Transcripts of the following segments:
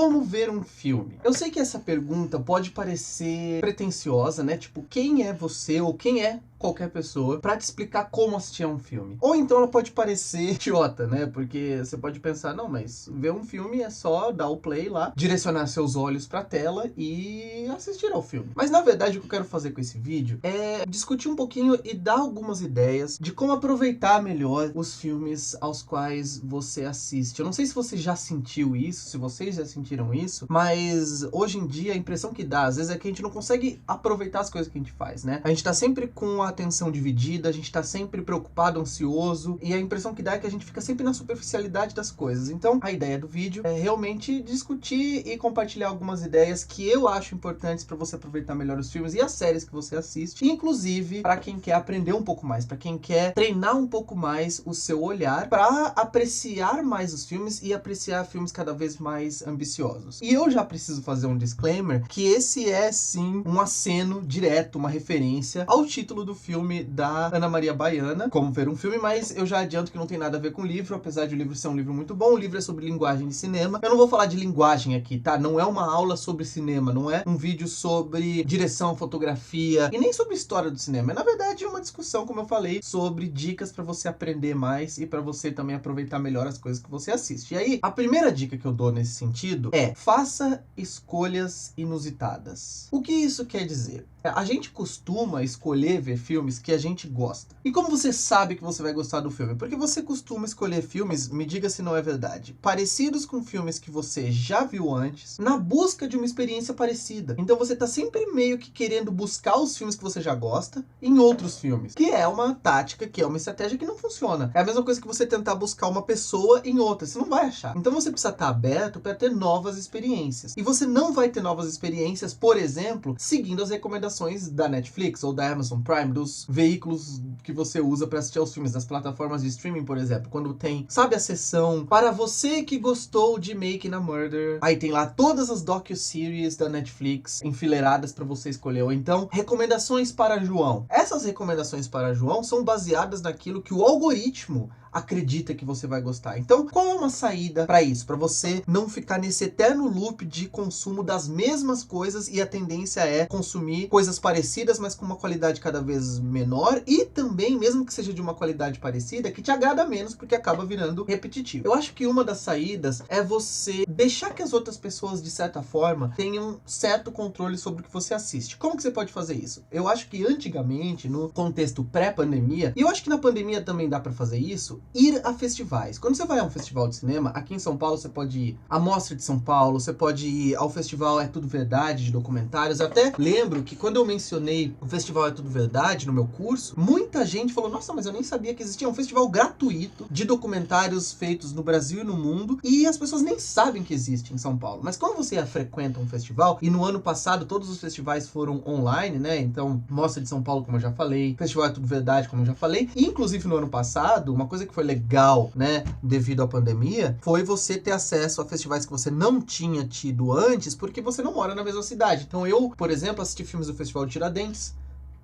como ver um filme? Eu sei que essa pergunta pode parecer pretensiosa, né? Tipo, quem é você ou quem é qualquer pessoa pra te explicar como assistir a um filme? Ou então ela pode parecer idiota, né? Porque você pode pensar, não, mas ver um filme é só dar o play lá, direcionar seus olhos pra tela e assistir ao filme. Mas na verdade o que eu quero fazer com esse vídeo é discutir um pouquinho e dar algumas ideias de como aproveitar melhor os filmes aos quais você assiste. Eu não sei se você já sentiu isso, se vocês já sentiram isso, mas hoje em dia a impressão que dá, às vezes, é que a gente não consegue aproveitar as coisas que a gente faz, né? A gente tá sempre com a atenção dividida, a gente tá sempre preocupado, ansioso, e a impressão que dá é que a gente fica sempre na superficialidade das coisas. Então, a ideia do vídeo é realmente discutir e compartilhar algumas ideias que eu acho importantes para você aproveitar melhor os filmes e as séries que você assiste, inclusive para quem quer aprender um pouco mais, para quem quer treinar um pouco mais o seu olhar para apreciar mais os filmes e apreciar filmes cada vez mais ambiciosos. E eu já preciso fazer um disclaimer que esse é sim um aceno direto, uma referência ao título do filme da Ana Maria Baiana, Como Ver um Filme, mas eu já adianto que não tem nada a ver com o livro, apesar de o livro ser um livro muito bom. O livro é sobre linguagem de cinema. Eu não vou falar de linguagem aqui, tá? Não é uma aula sobre cinema, não é um vídeo sobre direção, fotografia e nem sobre história do cinema. É, na verdade, uma discussão, como eu falei, sobre dicas para você aprender mais e para você também aproveitar melhor as coisas que você assiste. E aí, a primeira dica que eu dou nesse sentido é: faça escolhas inusitadas. O que isso quer dizer? A gente costuma escolher ver filmes que a gente gosta. E como você sabe que você vai gostar do filme? Porque você costuma escolher filmes, me diga se não é verdade, parecidos com filmes que você já viu antes, na busca de uma experiência parecida. Então você tá sempre meio que querendo buscar os filmes que você já gosta em outros filmes. Que é uma tática, que é uma estratégia que não funciona. É a mesma coisa que você tentar buscar uma pessoa em outra. Você não vai achar. Então você precisa estar aberto para ter novas experiências. E você não vai ter novas experiências, por exemplo, seguindo as recomendações da Netflix ou da Amazon Prime, dos veículos que você usa para assistir aos filmes, das plataformas de streaming, por exemplo. Quando tem, sabe, a seção para você que gostou de Making a Murder, aí tem lá todas as docu-series da Netflix enfileiradas para você escolher. Ou então, recomendações para João. Essas recomendações para João são baseadas naquilo que o algoritmo acredita que você vai gostar. Então, qual é uma saída para isso? Para você não ficar nesse eterno loop de consumo das mesmas coisas, e a tendência é consumir coisas parecidas, mas com uma qualidade cada vez menor, e também, mesmo que seja de uma qualidade parecida, que te agrada menos, porque acaba virando repetitivo. Eu acho que uma das saídas é você deixar que as outras pessoas, de certa forma, tenham certo controle sobre o que você assiste. Como que você pode fazer isso? Eu acho que antigamente, no contexto pré-pandemia, e eu acho que na pandemia também dá para fazer isso, ir a festivais. Quando você vai a um festival de cinema, aqui em São Paulo você pode ir à Mostra de São Paulo, você pode ir ao festival É Tudo Verdade, de documentários. Eu até lembro que quando eu mencionei o festival É Tudo Verdade no meu curso, muita gente falou: nossa, mas eu nem sabia que existia um festival gratuito de documentários feitos no Brasil e no mundo, e as pessoas nem sabem que existe em São Paulo. Mas quando você frequenta um festival, e no ano passado todos os festivais foram online, né? Então, Mostra de São Paulo, como eu já falei, Festival É Tudo Verdade, como eu já falei, e inclusive no ano passado, uma coisa que foi legal, né, devido à pandemia, foi você ter acesso a festivais que você não tinha tido antes, porque você não mora na mesma cidade. Então eu, por exemplo, assisti filmes do Festival de Tiradentes,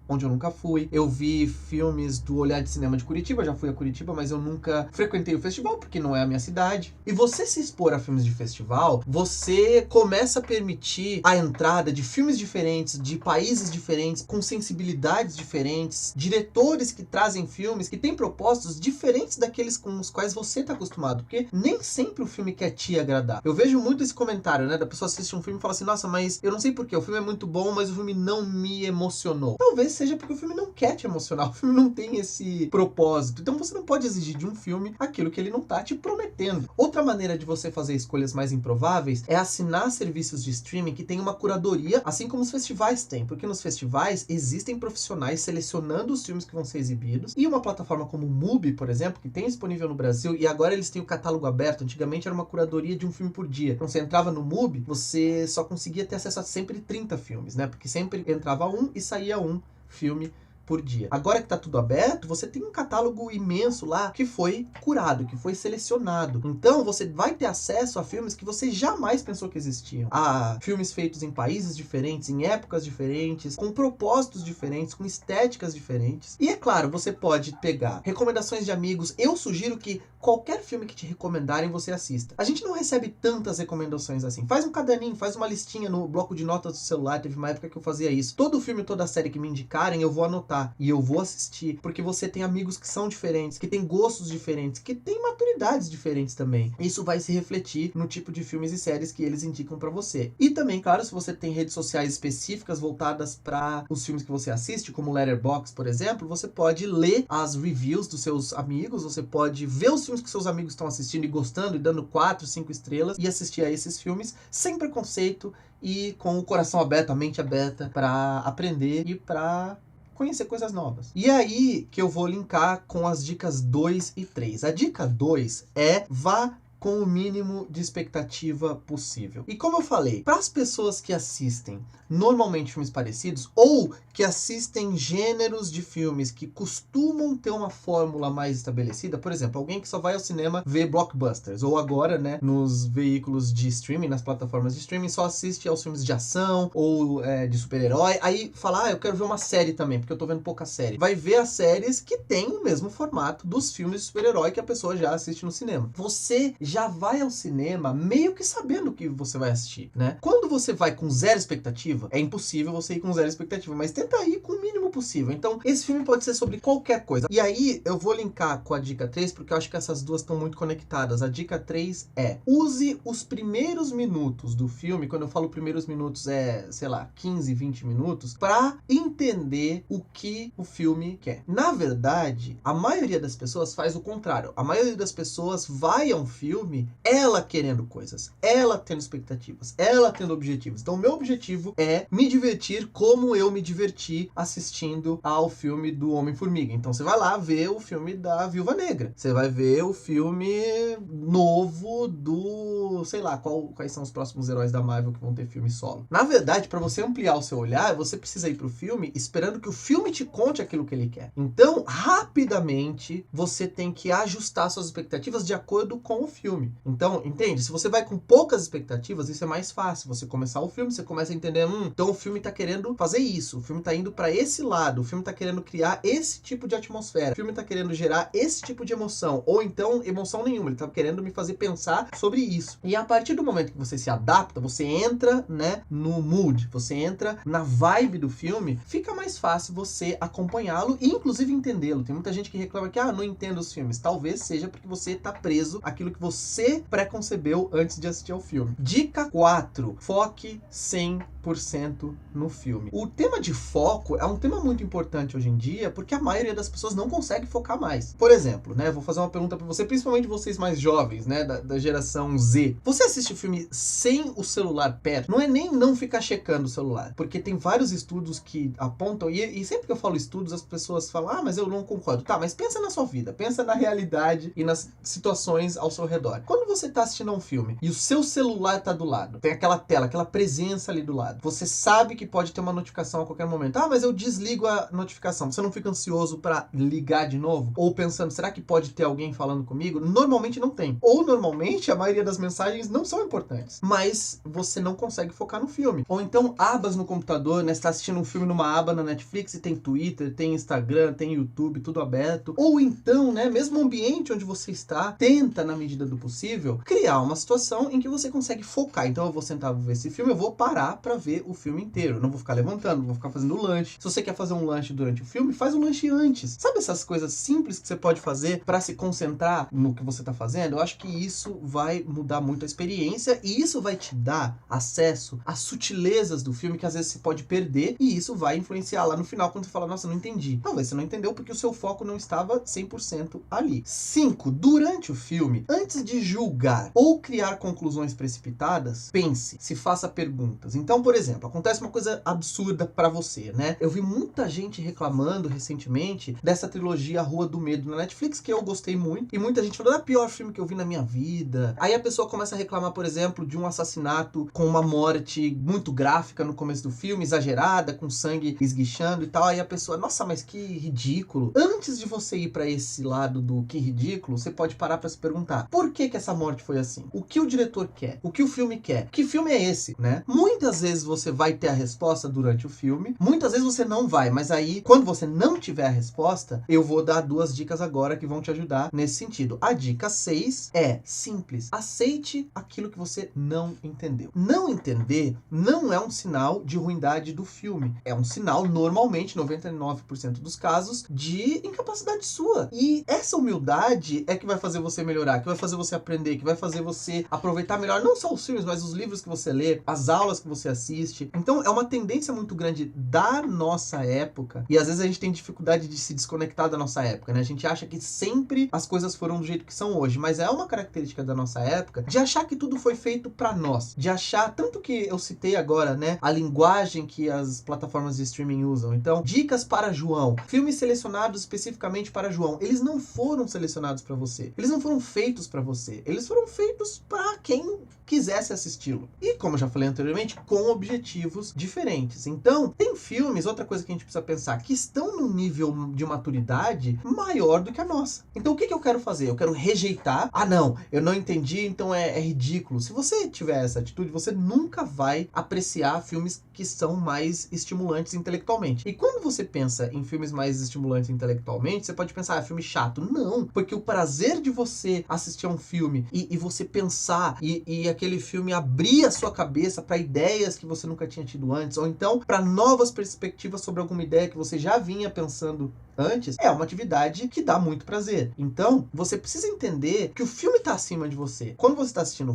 onde eu nunca fui. Eu vi filmes do Olhar de Cinema de Curitiba, já fui a Curitiba, mas eu nunca frequentei o festival, porque não é a minha cidade. E você se expor a filmes de festival, você começa a permitir a entrada de filmes diferentes, de países diferentes, com sensibilidades diferentes, diretores que trazem filmes que têm propósitos diferentes daqueles com os quais você está acostumado, porque nem sempre o filme quer te agradar. Eu vejo muito esse comentário, né, da pessoa assistir um filme e fala assim: nossa, mas eu não sei porquê, o filme é muito bom, mas o filme não me emocionou. Talvez seja porque o filme não quer te emocionar, o filme não tem esse propósito. Então você não pode exigir de um filme aquilo que ele não tá te prometendo. Outra maneira de você fazer escolhas mais improváveis é assinar serviços de streaming que tem uma curadoria, assim como os festivais têm, porque nos festivais existem profissionais selecionando os filmes que vão ser exibidos, e uma plataforma como o MUBI, por exemplo, que tem disponível no Brasil, e agora eles têm o catálogo aberto. Antigamente era uma curadoria de um filme por dia. Então você entrava no MUBI, você só conseguia ter acesso a sempre 30 filmes, né? Porque sempre entrava um e saía um filme por dia. Agora que tá tudo aberto, você tem um catálogo imenso lá que foi curado, que foi selecionado. Então, você vai ter acesso a filmes que você jamais pensou que existiam. A filmes feitos em países diferentes, em épocas diferentes, com propósitos diferentes, com estéticas diferentes. E é claro, você pode pegar recomendações de amigos. Eu sugiro que qualquer filme que te recomendarem, você assista. A gente não recebe tantas recomendações assim. Faz um caderninho, faz uma listinha no bloco de notas do celular. Teve uma época que eu fazia isso. Todo filme, toda série que me indicarem, eu vou anotar e eu vou assistir, porque você tem amigos que são diferentes, que têm gostos diferentes, que têm maturidades diferentes também. Isso vai se refletir no tipo de filmes e séries que eles indicam pra você. E também, claro, se você tem redes sociais específicas voltadas para os filmes que você assiste, como Letterboxd, por exemplo, você pode ler as reviews dos seus amigos, você pode ver os filmes que seus amigos estão assistindo e gostando e dando 4, 5 estrelas e assistir a esses filmes sem preconceito e com o coração aberto, a mente aberta para aprender e para conhecer coisas novas. E aí que eu vou linkar com as dicas 2 e 3. A dica 2 é: vá com o mínimo de expectativa possível. E como eu falei, para as pessoas que assistem normalmente filmes parecidos, ou que assistem gêneros de filmes que costumam ter uma fórmula mais estabelecida, por exemplo, alguém que só vai ao cinema ver blockbusters, ou agora, né, nos veículos de streaming, nas plataformas de streaming, só assiste aos filmes de ação, ou de super-herói, aí fala, eu quero ver uma série também, porque eu tô vendo pouca série. Vai ver as séries que tem o mesmo formato dos filmes de super-herói que a pessoa já assiste no cinema. Você já vai ao cinema meio que sabendo o que você vai assistir, né? Quando você vai com zero expectativa, é impossível você ir com zero expectativa, mas tenta ir com o mínimo possível. Então, esse filme pode ser sobre qualquer coisa. E aí, eu vou linkar com a dica 3, porque eu acho que essas duas estão muito conectadas. A dica 3 é: use os primeiros minutos do filme, quando eu falo primeiros minutos sei lá, 15, 20 minutos, pra entender o que o filme quer. Na verdade, a maioria das pessoas faz o contrário. A maioria das pessoas vai a um filme ela querendo coisas, ela tendo expectativas, ela tendo objetivos. Então, o meu objetivo é me divertir como eu me diverti assistindo ao filme do Homem-Formiga. Então, você vai lá ver o filme da Viúva Negra. Você vai ver o filme novo do... sei lá, quais são os próximos heróis da Marvel que vão ter filme solo. Na verdade, para você ampliar o seu olhar, você precisa ir pro filme esperando que o filme te conte aquilo que ele quer. Então, rapidamente, você tem que ajustar suas expectativas de acordo com o filme. Então, entende? Se você vai com poucas expectativas, isso é mais fácil. Você começar o filme, você começa a entender, então o filme tá querendo fazer isso, o filme tá indo pra esse lado, o filme tá querendo criar esse tipo de atmosfera, o filme tá querendo gerar esse tipo de emoção, ou então emoção nenhuma, ele tá querendo me fazer pensar sobre isso. E a partir do momento que você se adapta, você entra, né, no mood, você entra na vibe do filme, fica mais fácil você acompanhá-lo e inclusive entendê-lo. Tem muita gente que reclama que, não entendo os filmes. Talvez seja porque você tá preso àquilo que você pré-concebeu antes de assistir ao filme. Dica 4. Foque 100% no filme. O tema de foco é um tema muito importante hoje em dia, porque a maioria das pessoas não consegue focar mais. Por exemplo, né, vou fazer uma pergunta pra você, principalmente vocês mais jovens, né, da geração Z. Você assiste o filme sem o celular perto? Não é nem não ficar checando o celular, porque tem vários estudos que apontam, e sempre que eu falo estudos, as pessoas falam, mas eu não concordo. Tá, mas pensa na sua vida, pensa na realidade e nas situações ao seu redor. Quando você tá assistindo a um filme e o seu celular tá do lado, tem aquela tela, aquela presença ali do lado, você sabe que pode ter uma notificação a qualquer momento. Mas eu desligo a notificação. Você não fica ansioso pra ligar de novo? Ou pensando, será que pode ter alguém falando comigo? Normalmente não tem. Ou normalmente a maioria das mensagens não são importantes, mas você não consegue focar no filme. Ou então abas no computador, né? Você tá assistindo um filme numa aba na Netflix e tem Twitter, tem Instagram, tem YouTube, tudo aberto. Ou então, né, mesmo o ambiente onde você está, tenta, na medida do possível, criar uma situação em que você consegue focar. Então eu vou sentar pra ver esse filme, eu vou parar pra ver o filme inteiro. Eu não vou ficar levantando, não vou ficar fazendo lanche. Se você quer fazer um lanche durante o filme, faz um lanche antes. Sabe essas coisas simples que você pode fazer pra se concentrar no que você tá fazendo? Eu acho que isso vai mudar muito a experiência e isso vai te dar acesso às sutilezas do filme que às vezes você pode perder e isso vai influenciar lá no final quando você fala, nossa, não entendi. Talvez você não entendeu porque o seu foco não estava 100% ali. 5. Durante o filme, antes de julgar ou criar conclusões precipitadas, pense, se faça perguntas. Então, por exemplo, acontece uma coisa absurda pra você, né? Eu vi muita gente reclamando recentemente dessa trilogia A Rua do Medo na Netflix, que eu gostei muito, e muita gente falou, é o pior filme que eu vi na minha vida. Aí a pessoa começa a reclamar, por exemplo, de um assassinato com uma morte muito gráfica no começo do filme, exagerada, com sangue esguichando e tal. Aí a pessoa, nossa, mas que ridículo. Antes de você ir pra esse lado do que ridículo, você pode parar pra se perguntar, por que essa morte foi assim? O que o diretor quer? O que o filme quer? Que filme é esse, né? Muitas vezes você vai ter a resposta durante o filme, muitas vezes você não vai, mas aí, quando você não tiver a resposta, eu vou dar 2 dicas agora que vão te ajudar nesse sentido. A dica 6 é simples. Aceite aquilo que você não entendeu. Não entender não é um sinal de ruindade do filme. É um sinal, normalmente, 99% dos casos, de incapacidade sua. E essa humildade é que vai fazer você melhorar, que vai fazer você aprender, que vai fazer você aproveitar melhor não só os filmes, mas os livros que você lê, as aulas que você assiste. Então, é uma tendência muito grande da nossa época, e às vezes a gente tem dificuldade de se desconectar da nossa época, né? A gente acha que sempre as coisas foram do jeito que são hoje, mas é uma característica da nossa época de achar que tudo foi feito pra nós, de achar, tanto que eu citei agora, né, a linguagem que as plataformas de streaming usam. Então, dicas para João, filmes selecionados especificamente para João, eles não foram selecionados pra você, eles não foram feitos pra você, eles foram feitos pra quem quisesse assisti-lo. E, como eu já falei anteriormente, com objetivos diferentes. Então, tem filmes, outra coisa que a gente precisa pensar, que estão num nível de maturidade maior do que a nossa. Então, o que eu quero fazer? Eu quero rejeitar. Ah, não, eu não entendi, então é ridículo. Se você tiver essa atitude, você nunca vai apreciar filmes que são mais estimulantes intelectualmente. E quando você pensa em filmes mais estimulantes intelectualmente, você pode pensar, filme chato. Não, porque o prazer de você assistir a um filme e você pensar e aquele filme abrir a sua cabeça para ideias que você nunca tinha tido antes, ou então para novas perspectivas sobre alguma ideia que você já vinha pensando antes, é uma atividade que dá muito prazer. Então, você precisa entender que o filme está acima de você. Quando você está assistindo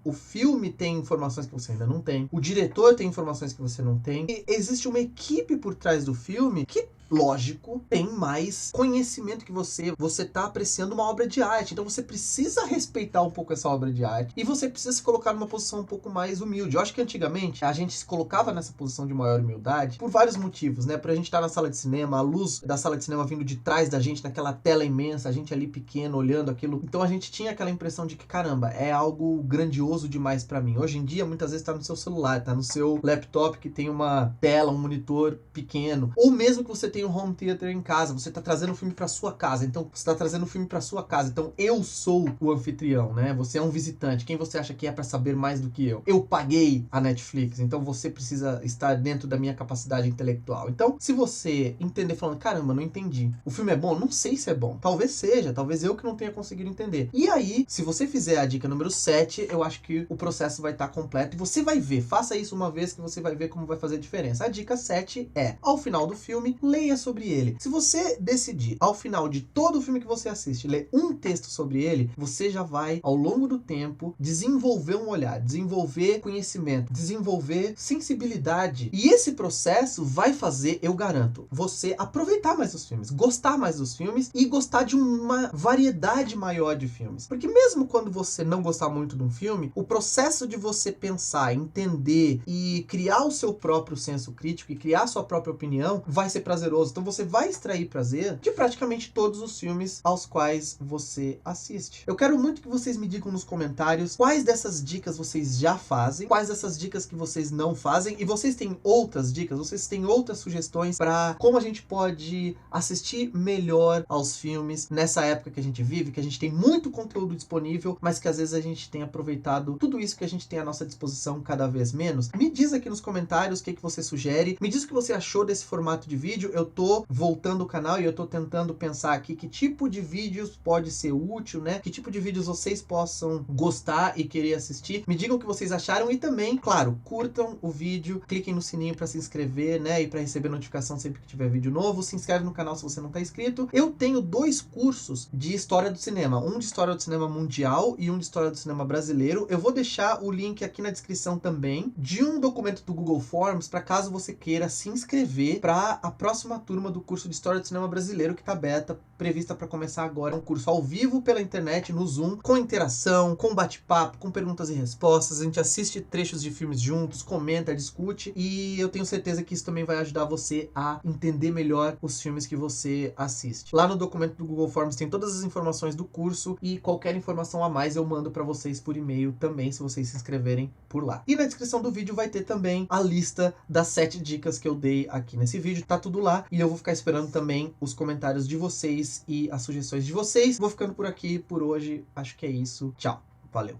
o filme tem informações que você ainda não tem, o diretor tem informações que você não tem, e existe uma equipe por trás do filme que, lógico, tem mais conhecimento que você. Você tá apreciando uma obra de arte, então você precisa respeitar um pouco essa obra de arte e você precisa se colocar numa posição um pouco mais humilde. Eu acho que antigamente a gente se colocava nessa posição de maior humildade por vários motivos, né? Pra gente estar na sala de cinema, a luz da sala de cinema vindo de trás da gente, naquela tela imensa, a gente ali pequeno olhando aquilo. Então a gente tinha aquela impressão de que, caramba, é algo grandioso demais pra mim. Hoje em dia, muitas vezes tá no seu celular, tá no seu laptop que tem uma tela, um monitor pequeno, ou mesmo que você tem um home theater em casa, você tá trazendo o filme pra sua casa, então você tá trazendo o filme pra sua casa, então eu sou o anfitrião, né? Você é um visitante, quem você acha que é pra saber mais do que eu? Eu paguei a Netflix, então você precisa estar dentro da minha capacidade intelectual. Então, se você entender falando, caramba, não entendi, o filme é bom? Não sei se é bom, talvez seja, talvez eu que não tenha conseguido entender. E aí, se você fizer a dica número 7, eu acho que o processo vai estar completo e você vai ver, faça isso uma vez que você vai ver como vai fazer a diferença. A dica 7 é, ao final do filme, leia sobre ele. Se você decidir, ao final de todo o filme que você assiste, ler um texto sobre ele, você já vai, ao longo do tempo, desenvolver um olhar, desenvolver conhecimento, desenvolver sensibilidade. E esse processo vai fazer, eu garanto, você aproveitar mais os filmes, gostar mais dos filmes e gostar de uma variedade maior de filmes. Porque mesmo quando você não gostar muito de um filme, o processo de você pensar, entender e criar o seu próprio senso crítico e criar a sua própria opinião vai ser prazeroso. Então você vai extrair prazer de praticamente todos os filmes aos quais você assiste. Eu quero muito que vocês me digam nos comentários quais dessas dicas vocês já fazem, quais dessas dicas que vocês não fazem, e vocês têm outras dicas, vocês têm outras sugestões para como a gente pode assistir melhor aos filmes nessa época que a gente vive, que a gente tem muito conteúdo disponível, mas que às vezes a gente tem aproveitado tudo isso que a gente tem à nossa disposição cada vez menos. Me diz aqui nos comentários o que você sugere, me diz o que você achou desse formato de vídeo. Eu tô voltando o canal e eu tô tentando pensar aqui que tipo de vídeos pode ser útil, né? Que tipo de vídeos vocês possam gostar e querer assistir. Me digam o que vocês acharam e também, claro, curtam o vídeo, cliquem no sininho para se inscrever, né? E para receber notificação sempre que tiver vídeo novo. Se inscreve no canal se você não tá inscrito. Eu tenho 2 cursos de história do cinema. Um de história do cinema mundial e um de história do cinema brasileiro. Cinematório. Eu vou deixar o link aqui na descrição também de um documento do Google Forms para caso você queira se inscrever para a próxima turma do curso de História do Cinema Brasileiro que está aberta, prevista para começar agora. Um curso ao vivo pela internet, no Zoom, com interação, com bate-papo, com perguntas e respostas. A gente assiste trechos de filmes juntos, comenta, discute, e eu tenho certeza que isso também vai ajudar você a entender melhor os filmes que você assiste. Lá no documento do Google Forms tem todas as informações do curso e qualquer informação a mais eu mando para vocês por e-mail também, se vocês se inscreverem por lá. E na descrição do vídeo vai ter também a lista das 7 dicas que eu dei aqui nesse vídeo. Tá tudo lá e eu vou ficar esperando também os comentários de vocês e as sugestões de vocês. Vou ficando por aqui por hoje. Acho que é isso. Tchau. Valeu.